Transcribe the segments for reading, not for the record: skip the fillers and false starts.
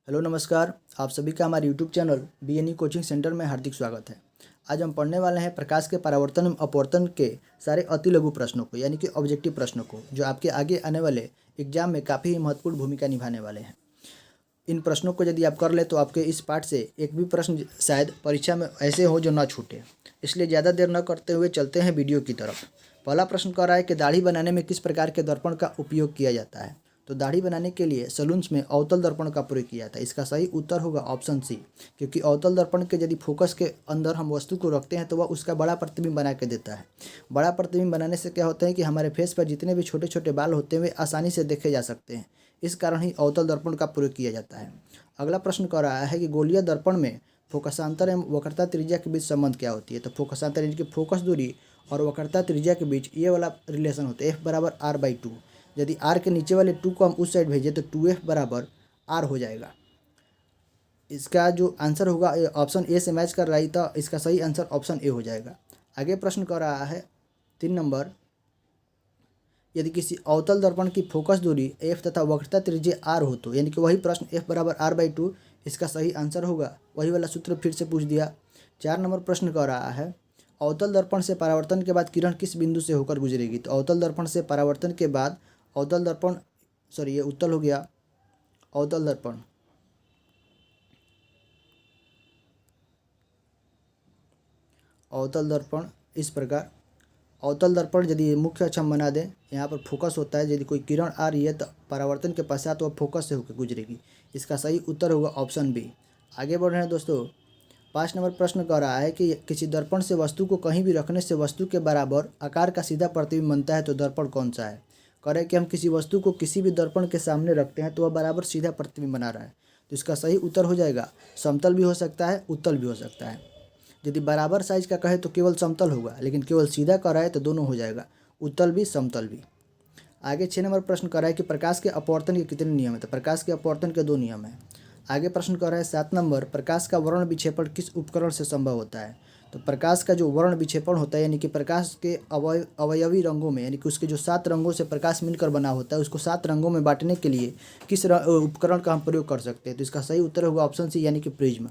Hello नमस्कार। आप सभी का हमारे YouTube channel BNE coaching centre में हार्दिक स्वागत है। आज हम पढ़ने वाले हैं प्रकाश के परावर्तन एवं अपवर्तन के सारे अति लघु प्रश्नों को, यानी कि ऑब्जेक्टिव प्रश्नों को, जो आपके आगे आने वाले एग्जाम में काफ़ी महत्वपूर्ण भूमिका निभाने वाले हैं। इन प्रश्नों को यदि आप कर ले तो आपके इस पाठ से एक भी प्रश्न शायद परीक्षा में ऐसे हो जो ना छूटे। इसलिए ज़्यादा देर न करते हुए चलते हैं वीडियो की तरफ। पहला प्रश्न कह रहा है कि दाढ़ी बनाने में किस प्रकार के दर्पण का उपयोग किया जाता है। तो दाढ़ी बनाने के लिए सलून्स में अवतल दर्पण का प्रयोग किया जाता है। इसका सही उत्तर होगा ऑप्शन सी, क्योंकि अवतल दर्पण के यदि फोकस के अंदर हम वस्तु को रखते हैं तो वह उसका बड़ा प्रतिबिंब बना के देता है। बड़ा प्रतिबिंब बनाने से क्या होता है कि हमारे फेस पर जितने भी छोटे छोटे बाल होते हैं वे आसानी से देखे जा सकते हैं। इस कारण ही अवतल दर्पण का प्रयोग किया जाता है। अगला प्रश्न कह रहा है कि गोलीय दर्पण में फोकसांतर एवं वक्रता त्रिज्या के बीच संबंध क्या होती है। तो फोकसांतर यानी कि फोकस दूरी और वक्रता त्रिज्या के बीच ये वाला रिलेशन होता है, F = R/2। यदि R के नीचे वाले 2 को हम उस साइड भेजें तो 2F = R हो जाएगा। इसका जो आंसर होगा ऑप्शन ए से मैच कर रहा है, तो इसका सही आंसर ऑप्शन ए हो जाएगा। आगे प्रश्न कर रहा है 3 नंबर, यदि किसी अवतल दर्पण की फोकस दूरी F तथा वक्रता त्रिज्या R हो तो, यानी कि वही प्रश्न F = R/2 इसका सही आंसर होगा। वही वाला सूत्र फिर से पूछ दिया। 4 नंबर प्रश्न कह रहा है अवतल दर्पण से परावर्तन के बाद किरण किस बिंदु से होकर गुजरेगी। तो अवतल दर्पण से परावर्तन के बाद अवतल दर्पण ये उत्तल हो गया। अवतल दर्पण इस प्रकार अवतल दर्पण यदि मुख्य अक्ष हम बना दें, यहाँ पर फोकस होता है। यदि कोई किरण आ रही है तो परावर्तन के पश्चात वह फोकस से होकर गुजरेगी। इसका सही उत्तर होगा ऑप्शन बी। आगे बढ़ रहे हैं दोस्तों। 5 नंबर प्रश्न कह रहा है कि किसी दर्पण से वस्तु को कहीं भी रखने से वस्तु के बराबर आकार का सीधा प्रतिबिंब बनता है, तो दर्पण कौन सा है। कह रहे हैं कि हम किसी वस्तु को किसी भी दर्पण के सामने रखते हैं तो वह बराबर सीधा प्रतिबिंब बना रहा है। तो इसका सही उत्तर हो जाएगा समतल भी हो सकता है, उत्तल भी हो सकता है। यदि बराबर साइज का कहे तो केवल समतल होगा, लेकिन केवल सीधा कर रहा है तो दोनों हो जाएगा, उत्तल भी समतल भी। आगे 6 नंबर प्रश्न कर रहा है कि प्रकाश के अपवर्तन के कितने नियम है। तो प्रकाश के अपवर्तन के 2 नियम है। आगे प्रश्न कर रहा है 7 नंबर, प्रकाश का वर्ण विक्षेपण किस उपकरण से संभव होता है। तो प्रकाश का जो वर्ण विक्षेपण होता है, यानी कि प्रकाश के अवयवी रंगों में, यानी कि उसके जो 7 रंगों से प्रकाश मिलकर बना होता है, उसको 7 रंगों में बांटने के लिए किस उपकरण का हम प्रयोग कर सकते हैं। तो इसका सही उत्तर होगा ऑप्शन सी, यानी कि प्रिज्म।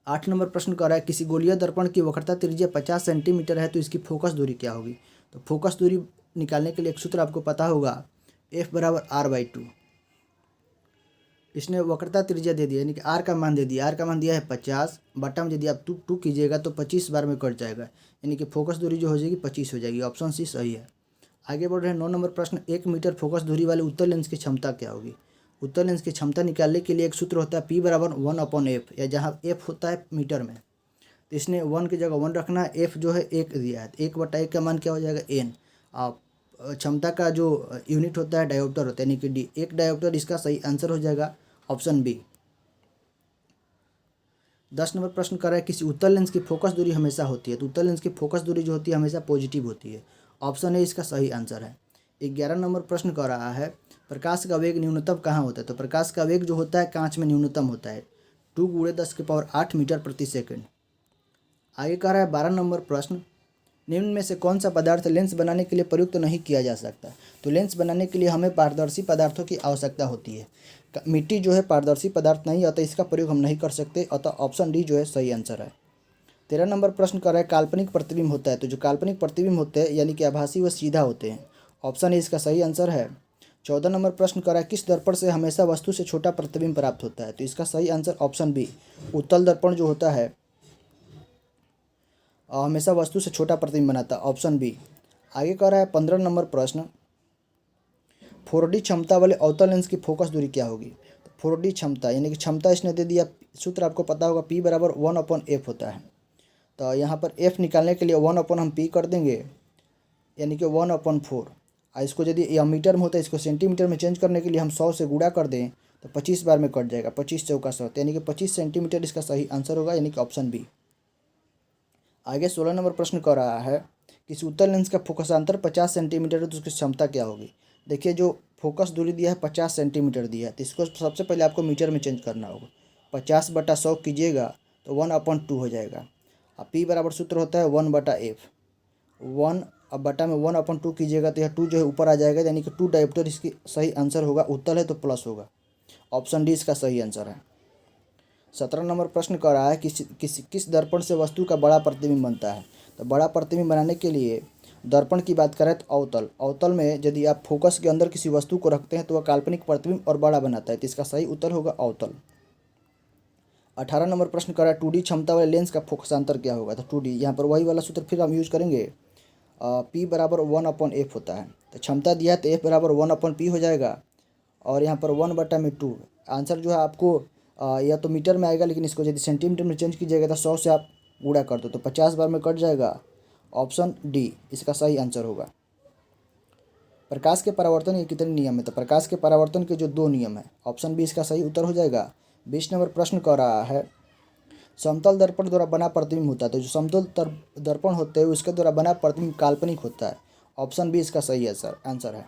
8 नंबर प्रश्न कर रहा है किसी गोलीय दर्पण की वक्रता त्रिज्या 50 सेंटीमीटर है तो इसकी फोकस दूरी क्या होगी। तो फोकस दूरी निकालने के लिए एक सूत्र आपको पता होगा, F = R/2। इसने वक्रता त्रिज्या दे दिया, यानी कि R का मान दे दिया। R का मान दिया है 50, बटा में यदि आप टू कीजिएगा तो 25 बार में कट जाएगा, यानी कि फोकस दूरी जो हो जाएगी 25 हो जाएगी। ऑप्शन सी सही है। आगे बढ़ रहे हैं 9 नंबर प्रश्न, 1 मीटर फोकस दूरी वाले उत्तल लेंस की क्षमता क्या होगी। उत्तल लेंस की क्षमता निकालने के लिए एक सूत्र होता है P = 1/f, या जहाँ f होता है मीटर में, तो इसने 1 की जगह 1 रखना है। f जो है 1 दिया है, 1/1 का मान क्या हो जाएगा n। आप क्षमता का जो यूनिट होता है डायोप्टर होता है, यानी कि d, 1 डायोप्टर। इसका सही आंसर हो जाएगा ऑप्शन बी। 10 नंबर प्रश्न कर रहा है किसी उत्तल लेंस की फोकस दूरी हमेशा होती है। तो उत्तल लेंस की फोकस दूरी जो होती है हमेशा पॉजिटिव होती है। ऑप्शन ए इसका सही आंसर है। 11 नंबर प्रश्न कर रहा है प्रकाश का वेग न्यूनतम कहाँ होता है। तो प्रकाश का वेग जो होता है कांच में न्यूनतम होता है, 2 × 10⁸ मीटर प्रति सेकंड। आगे कह रहा है 12 नंबर प्रश्न, निम्न में से कौन सा पदार्थ लेंस बनाने के लिए प्रयुक्त नहीं किया जा सकता। तो लेंस बनाने के लिए हमें पारदर्शी पदार्थों की आवश्यकता होती है। मिट्टी जो है पारदर्शी पदार्थ नहीं, अतः इसका प्रयोग हम नहीं कर सकते, अतः ऑप्शन डी जो है सही आंसर है। 13 नंबर प्रश्न कर रहा है काल्पनिक प्रतिबिंब होता है। तो जो काल्पनिक प्रतिबिंब होते हैं, यानी कि आभासी व सीधा होते हैं। ऑप्शन ए इसका सही आंसर है। 14 नंबर प्रश्न कर रहा है किस दर्पण से हमेशा वस्तु से छोटा प्रतिबिंब प्राप्त होता है। तो इसका सही आंसर ऑप्शन बी, उत्तल दर्पण जो होता है हमेशा वस्तु से छोटा प्रतिबिंब बनाता है, ऑप्शन बी। आगे कह रहा है 15 नंबर प्रश्न, 4D क्षमता वाले अवतल लेंस की फोकस दूरी क्या होगी। तो 4D क्षमता यानी कि क्षमता इसने दे दिया, सूत्र आपको पता होगा P = 1/f होता है। तो यहाँ पर f निकालने के लिए 1/ हम p कर देंगे, यानी कि 1/4। इसको यदि यह मीटर में होता है, इसको सेंटीमीटर में चेंज करने के लिए हम 100 से गुणा कर दें तो 25 बार में कट जाएगा, 25 × 4 = 100, यानी कि 25 सेंटीमीटर इसका सही आंसर होगा, यानी कि ऑप्शन बी। आगे 16 नंबर प्रश्न कर रहा है किसी उत्तल लेंस का फोकसांतर 50 सेंटीमीटर है तो उसकी क्षमता क्या होगी। देखिए जो फोकस दूरी दिया है 50 सेंटीमीटर दिया है, तो इसको सबसे पहले आपको मीटर में चेंज करना होगा। 50/100 कीजिएगा तो 1/2 हो जाएगा। अब P बराबर सूत्र होता है 1/f। 1 अब बटा में 1/2 कीजिएगा तो यह 2 जो है ऊपर आ जाएगा, यानी कि 2 डायोप्टर इसकी सही आंसर होगा। उत्तल है तो प्लस होगा। ऑप्शन डी इसका सही आंसर है। 17 नंबर प्रश्न कर रहा है किस दर्पण से वस्तु का बड़ा प्रतिबिंब बनता है। तो बड़ा प्रतिबिंब बनाने के लिए दर्पण की बात करें तो अवतल अवतल में यदि आप फोकस के अंदर किसी वस्तु को रखते हैं तो वह काल्पनिक प्रतिबिंब और बड़ा बनाता है, तो इसका सही उत्तर होगा अवतल। 18 नंबर प्रश्न कर रहा है 2D क्षमता वाले लेंस का फोकसांतर क्या होगा। तो 2D यहाँ पर वही वाला सूत्र फिर हम यूज करेंगे, P बराबर 1/f होता है। तो क्षमता दिया है तो F बराबर 1/p हो जाएगा और यहाँ पर 1/2। आंसर जो है आपको या तो मीटर में आएगा, लेकिन इसको यदि सेंटीमीटर में चेंज कीजिएगा तो 100 से आप गुणा कर दो तो 50 बार में कट जाएगा। ऑप्शन डी इसका सही आंसर होगा। प्रकाश के परावर्तन के कितने नियम है। तो प्रकाश के परावर्तन के जो 2 नियम है, ऑप्शन बी इसका सही उत्तर हो जाएगा। 20 नंबर प्रश्न कर रहा है समतल दर्पण द्वारा बना प्रतिबिंब होता है। तो जो समतल दर्पण होते हैं उसके द्वारा बना प्रतिबिंब काल्पनिक होता है। ऑप्शन बी इसका सही आंसर है।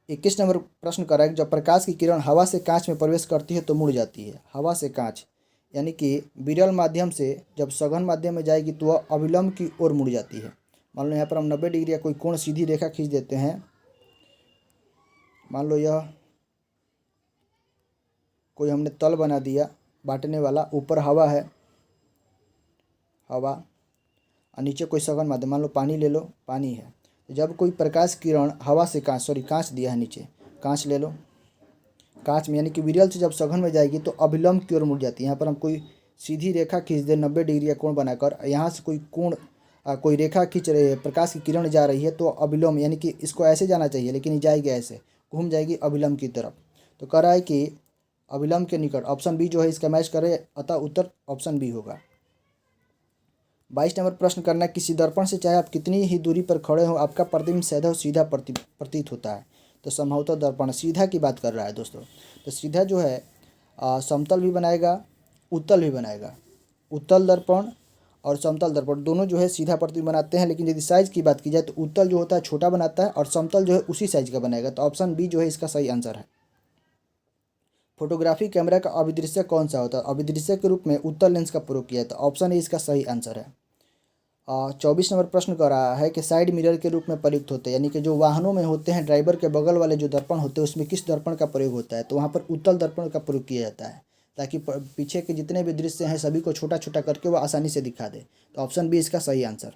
21 नंबर प्रश्न कर रहा है जब प्रकाश की किरण हवा से कांच में प्रवेश करती है तो मुड़ जाती है। हवा से कांच यानी कि विरल माध्यम से जब सघन माध्यम में जाएगी तो वह अविलंब की ओर मुड़ जाती है। मान लो यहाँ पर हम 90 डिग्री या कोई कोण सीधी रेखा खींच देते हैं। मान लो यह कोई हमने तल बना दिया बांटने वाला, ऊपर हवा है, हवा और नीचे कोई सघन माध्यम, मान लो पानी ले लो, पानी है। जब कोई प्रकाश किरण हवा से कांच दिया है नीचे, कांच ले लो, कांच में यानी कि विरल से जब सघन में जाएगी तो अभिलंब की ओर मुड़ जाती है। यहाँ पर हम कोई सीधी रेखा खींच दे 90 डिग्री का कोण बनाकर, यहाँ से कोई रेखा खींच रही है, प्रकाश की किरण जा रही है तो अभिलंब यानी कि इसको ऐसे जाना चाहिए लेकिन ये जाएगी ऐसे, घूम जाएगी अभिलंब की तरफ। तो कह रहा है कि अभिलंब के निकट, ऑप्शन बी जो है इसका मैच करे, अतः उत्तर ऑप्शन बी होगा। 22 नंबर प्रश्न करना है किसी दर्पण से चाहे आप कितनी ही दूरी पर खड़े हो आपका प्रतिबिंब सदैव सीधा प्रतीत होता है। तो संभवतः दर्पण सीधा की बात कर रहा है दोस्तों। तो सीधा जो है समतल भी बनाएगा, उत्तल भी बनाएगा। उत्तल दर्पण और समतल दर्पण दोनों जो है सीधा प्रतिबिंब बनाते हैं, लेकिन यदि साइज़ की बात की जाए तो उत्तल जो होता है छोटा बनाता है और समतल जो है उसी साइज का बनाएगा। तो ऑप्शन बी जो है इसका सही आंसर है। फोटोग्राफी कैमरा का अभिदृश्य कौन सा होता है। अभिदृश्य के रूप में उत्तल लेंस का प्रयोग किया है। तो ऑप्शन ए इसका सही आंसर है। 24 नंबर प्रश्न कर रहा है कि साइड मिरर के रूप में प्रयुक्त होते हैं, यानी कि जो वाहनों में होते हैं ड्राइवर के बगल वाले जो दर्पण होते हैं उसमें किस दर्पण का प्रयोग होता है। तो वहाँ पर उत्तल दर्पण का प्रयोग किया जाता है ताकि पीछे के जितने भी दृश्य हैं सभी को छोटा छोटा करके वह आसानी से दिखा दे। तो ऑप्शन बी इसका सही आंसर।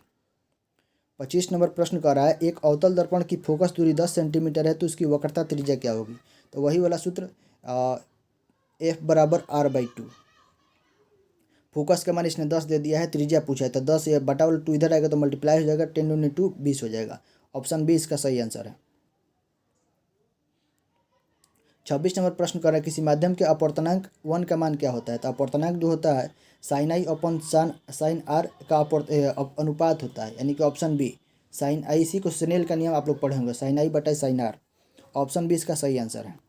25 नंबर प्रश्न कर रहा है एक अवतल दर्पण की फोकस दूरी 10 सेंटीमीटर है तो उसकी वक्रता त्रिज्या क्या होगी। तो वही वाला सूत्र F बराबर R/2। फोकस का मान इसने 10 दे दिया है, त्रिज्या पूछा है तो 10 या बटा वाला 2 इधर आएगा तो मल्टीप्लाई हो जाएगा, 10 × 2 20 हो जाएगा। ऑप्शन बी इसका सही आंसर है। 26 नंबर प्रश्न कर रहा है किसी माध्यम के अपवर्तनांक 1 का मान क्या होता है। तो अपवर्तनांक जो होता है sin i upon sin r का अनुपात होता है, यानी कि ऑप्शन बी sin i। इसी को स्नेल का नियम आप लोग पढ़े होंगे, sin i बटा sin r। ऑप्शन बी इसका सही आंसर है।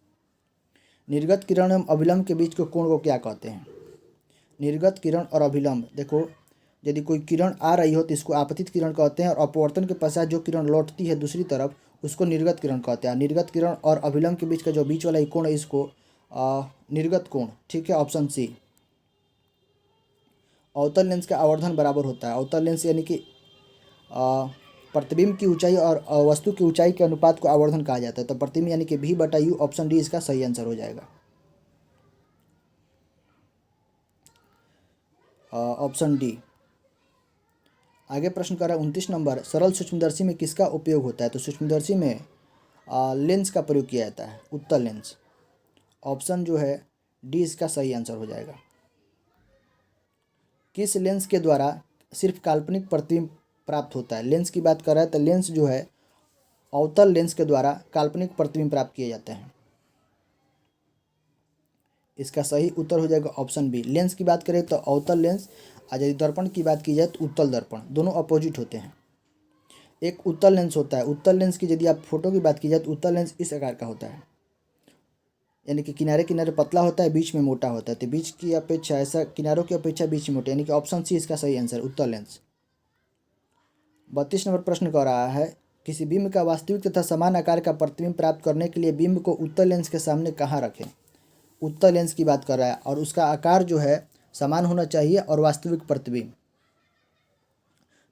निर्गत किरण एवं अभिलंब के बीच के कोण को क्या कहते हैं। निर्गत किरण और अभिलंब, देखो यदि कोई किरण आ रही हो तो इसको आपतित किरण कहते हैं और अपवर्तन के पश्चात जो किरण लौटती है दूसरी तरफ उसको निर्गत किरण कहते हैं। निर्गत किरण और अभिलंब के बीच का जो बीच वाला कोण है इसको निर्गत कोण, ठीक है, ऑप्शन सी। अवतल लेंस का आवर्धन बराबर होता है। अवतल लेंस यानी कि प्रतिबिंब की ऊंचाई और वस्तु की ऊंचाई के अनुपात को आवर्धन कहा जाता है। तो प्रतिबिंब यानी कि V/U, ऑप्शन डी इसका सही आंसर हो जाएगा। Option D. आगे प्रश्न कर रहा है 29 नंबर सरल सूक्ष्मदर्शी में किसका उपयोग होता है। तो सूक्ष्मदर्शी में लेंस का प्रयोग किया जाता है, उत्तल लेंस। ऑप्शन जो है डी इसका सही आंसर हो जाएगा। किस लेंस के द्वारा सिर्फ काल्पनिक प्रतिबिंब प्राप्त होता है। लेंस की बात कर रहा है तो लेंस जो है अवतल लेंस के द्वारा काल्पनिक प्रतिबिंब प्राप्त किए जाते हैं। इसका सही उत्तर हो जाएगा ऑप्शन बी। लेंस की बात करें तो अवतल लेंस, और यदि दर्पण की बात की जाए तो उत्तल दर्पण, दोनों अपोजिट होते हैं। एक उत्तल लेंस होता है, उत्तल लेंस की यदि आप फोटो की बात की जाए तो उत्तल लेंस इस आकार का होता है, यानी कि किनारे किनारे पतला होता है, बीच में मोटा होता है। तो बीच की अपेक्षा ऐसा किनारों की अपेक्षा बीच में मोटा, यानी कि ऑप्शन सी इसका सही आंसर, उत्तल लेंस। 32 नंबर प्रश्न कर रहा है किसी बिंब का वास्तविक तथा समान आकार का प्रतिबिंब प्राप्त करने के लिए बिंब को उत्तल लेंस के सामने कहाँ रखें। उत्तल लेंस की बात कर रहा है और उसका आकार जो है समान होना चाहिए और वास्तविक प्रतिबिंब।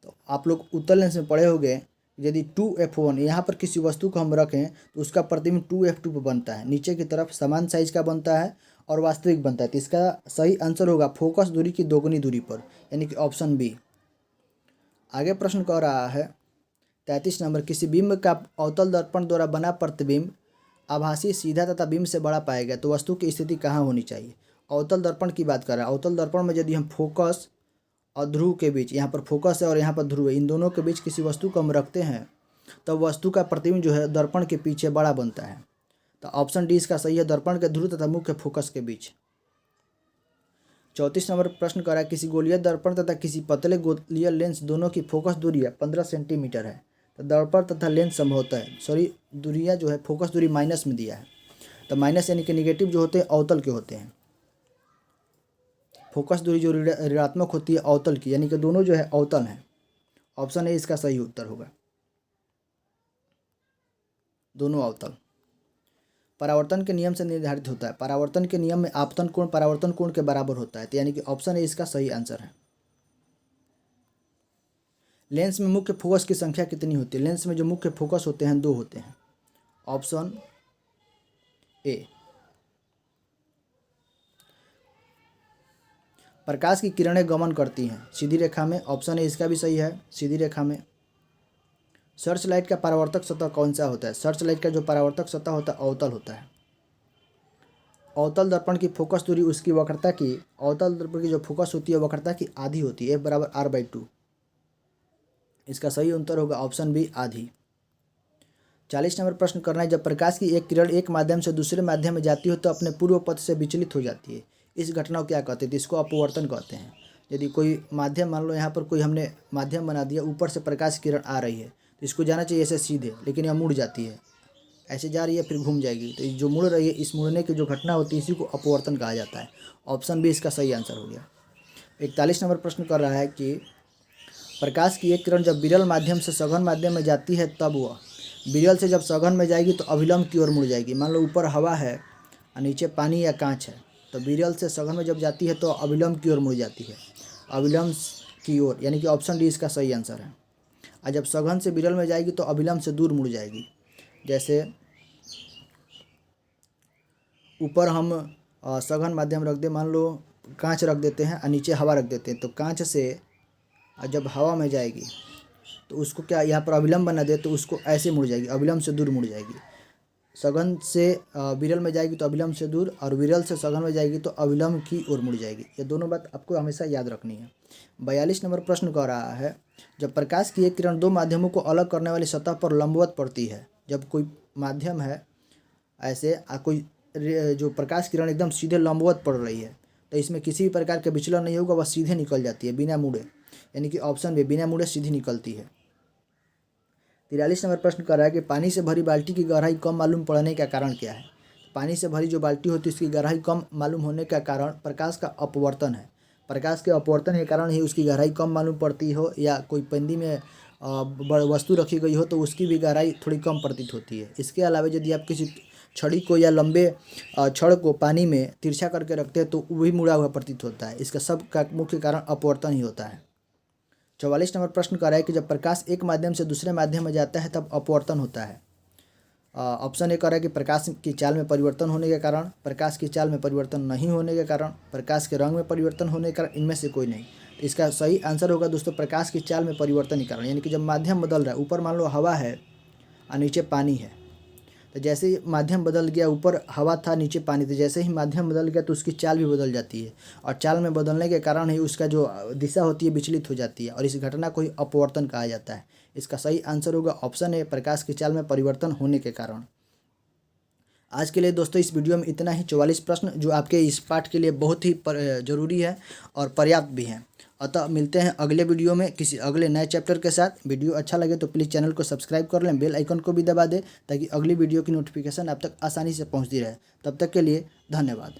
तो आप लोग उत्तल लेंस में पढ़े होंगे यदि 2F1 यहाँ पर किसी वस्तु को हम रखें तो उसका प्रतिबिंब 2F2 पर बनता है, नीचे की तरफ समान साइज का बनता है और वास्तविक बनता है। तो इसका सही आंसर होगा फोकस दूरी की दोगुनी दूरी पर, यानी कि ऑप्शन बी। आगे प्रश्न कह रहा है 33 नंबर, किसी बिंब का अवतल दर्पण द्वारा बना प्रतिबिंब आभासी, सीधा तथा बिंब से बड़ा पाया गया तो वस्तु की स्थिति कहाँ होनी चाहिए। अवतल दर्पण की बात कर रहा है। अवतल दर्पण में यदि हम फोकस और ध्रुव के बीच, यहाँ पर फोकस है और यहाँ पर ध्रुव है, इन दोनों के बीच किसी वस्तु को हम रखते हैं तब वस्तु का प्रतिबिंब जो है दर्पण के पीछे बड़ा बनता है। तो ऑप्शन डी इसका सही है, दर्पण के ध्रुव तथा मुख्य फोकस के बीच। 34 नंबर प्रश्न कर रहा है, किसी गोलीय दर्पण तथा किसी पतले गोलीय लेंस दोनों की फोकस दूरी 15 सेंटीमीटर है। तो दर्पण तथा लेंस संभवतः दूरियाँ जो है फोकस दूरी माइनस में दिया है। तो माइनस यानी कि निगेटिव जो होते हैं अवतल के होते हैं। फोकस दूरी जो ऋणात्मक होती है अवतल की, यानी कि दोनों जो है अवतल हैं। ऑप्शन ए इसका सही उत्तर होगा, दोनों अवतल। परावर्तन के नियम से निर्धारित होता है। परावर्तन के नियम में आपतन कोण परावर्तन कोण के बराबर होता है, तो यानी कि ऑप्शन ए इसका सही आंसर है। लेंस में मुख्य फोकस की संख्या कितनी होती है। लेंस में जो मुख्य फोकस होते हैं 2 होते हैं। Option A. प्रकाश की किरणें गमन करती हैं सीधी रेखा में। ऑप्शन ए इसका भी सही है, सीधी रेखा में। सर्च लाइट का परावर्तक सतह कौन सा होता है। सर्च लाइट का जो परावर्तक सतह होता है अवतल होता है। अवतल दर्पण की फोकस दूरी उसकी वक्रता की, अवतल दर्पण की जो फोकस होती है वक्रता की आधी होती है, F = R/2। इसका सही उत्तर होगा ऑप्शन बी, आधी। 40 नंबर प्रश्न करना है, जब प्रकाश की एक किरण एक माध्यम से दूसरे माध्यम में जाती हो तो अपने पूर्व पथ से विचलित हो जाती है। इस घटना को क्या कहते हैं। तो इसको अपवर्तन कहते हैं। यदि कोई माध्यम, मान लो यहाँ पर कोई हमने माध्यम बना दिया, ऊपर से प्रकाश की किरण आ रही है तो इसको जाना चाहिए ऐसे सीधे, लेकिन यह मुड़ जाती है, ऐसे जा रही है फिर घूम जाएगी। तो जो मुड़ रही है, इस मुड़ने की जो घटना होती है इसी को अपवर्तन कहा जाता है। ऑप्शन बी इसका सही आंसर हो गया। 41 नंबर प्रश्न कर रहा है कि प्रकाश की एक किरण जब विरल माध्यम से सघन माध्यम में जाती है तब वह विरल से जब सघन में जाएगी तो अभिलंब की ओर मुड़ जाएगी। मान लो ऊपर हवा है और नीचे पानी या कांच है, तो विरल से सघन में जब जाती है तो अभिलंब की ओर मुड़ जाती है, अभिलंब की ओर, यानी कि ऑप्शन डी इसका सही आंसर है। और जब सघन से विरल में जाएगी तो अभिलंब से दूर मुड़ जाएगी। जैसे ऊपर हम सघन माध्यम रख दे, मान लो कांच रख देते हैं और नीचे हवा रख देते हैं, तो कांच से जब हवा में जाएगी तो उसको क्या यहाँ पर अभिलंब बना दे तो उसको ऐसे मुड़ जाएगी, अभिलंब से दूर मुड़ जाएगी। सघन से विरल में जाएगी तो अभिलंब से दूर, और विरल से सघन में जाएगी तो अभिलंब की ओर मुड़ जाएगी। ये दोनों बात आपको हमेशा याद रखनी है। 42 नंबर प्रश्न कह रहा है, जब प्रकाश की एक किरण 2 माध्यमों को अलग करने वाली सतह पर लंबवत पड़ती है। जब कोई माध्यम है ऐसे कोई जो प्रकाश किरण एकदम सीधे लंबवत पड़ रही है तो इसमें किसी भी प्रकार के विचलन नहीं होगा, वह सीधे निकल जाती है बिना मुड़े, यानी कि ऑप्शन बी, बिना मुड़े सीधी निकलती है। 43 नंबर प्रश्न कर रहा है कि पानी से भरी बाल्टी की गहराई कम मालूम पड़ने का कारण क्या है। पानी से भरी जो बाल्टी होती है उसकी गहराई कम मालूम होने का कारण प्रकाश का अपवर्तन है। प्रकाश के अपवर्तन के कारण ही उसकी गहराई कम मालूम पड़ती हो, या कोई पेंदी में वस्तु रखी गई हो तो उसकी भी गहराई थोड़ी कम प्रतीत होती है। इसके अलावा यदि आप किसी छड़ी को या लंबे छड़ को पानी में तिरछा करके रखते हैं तो वही मुड़ा हुआ प्रतीत होता है। इसका सब का मुख्य कारण अपवर्तन ही होता है। 44 नंबर प्रश्न कर रहा है कि जब प्रकाश एक माध्यम से दूसरे माध्यम में जाता है तब अपवर्तन होता है। ऑप्शन ए कह रहा है कि प्रकाश की चाल में परिवर्तन होने के कारण, प्रकाश की चाल में परिवर्तन नहीं होने के कारण, प्रकाश के रंग में परिवर्तन होने के कारण, इनमें से कोई नहीं। तो इसका सही आंसर होगा दोस्तों प्रकाश की चाल में परिवर्तन के कारण, यानी कि जब माध्यम बदल रहा है, ऊपर मान लो हवा है और नीचे पानी है, तो जैसे ही माध्यम बदल गया, ऊपर हवा था नीचे पानी था, जैसे ही माध्यम बदल गया तो उसकी चाल भी बदल जाती है, और चाल में बदलने के कारण ही उसका जो दिशा होती है विचलित हो जाती है, और इस घटना को ही अपवर्तन कहा जाता है। इसका सही आंसर होगा ऑप्शन ए, प्रकाश की चाल में परिवर्तन होने के कारण। आज के लिए दोस्तों इस वीडियो में इतना ही। 44 प्रश्न जो आपके इस पाठ के लिए बहुत ही ज़रूरी है और पर्याप्त भी हैं। अतः मिलते हैं अगले वीडियो में किसी अगले नए चैप्टर के साथ। वीडियो अच्छा लगे तो प्लीज़ चैनल को सब्सक्राइब कर लें, बेल आइकन को भी दबा दें ताकि अगली वीडियो की नोटिफिकेशन आप तक आसानी से पहुंचती रहे। तब तक के लिए धन्यवाद।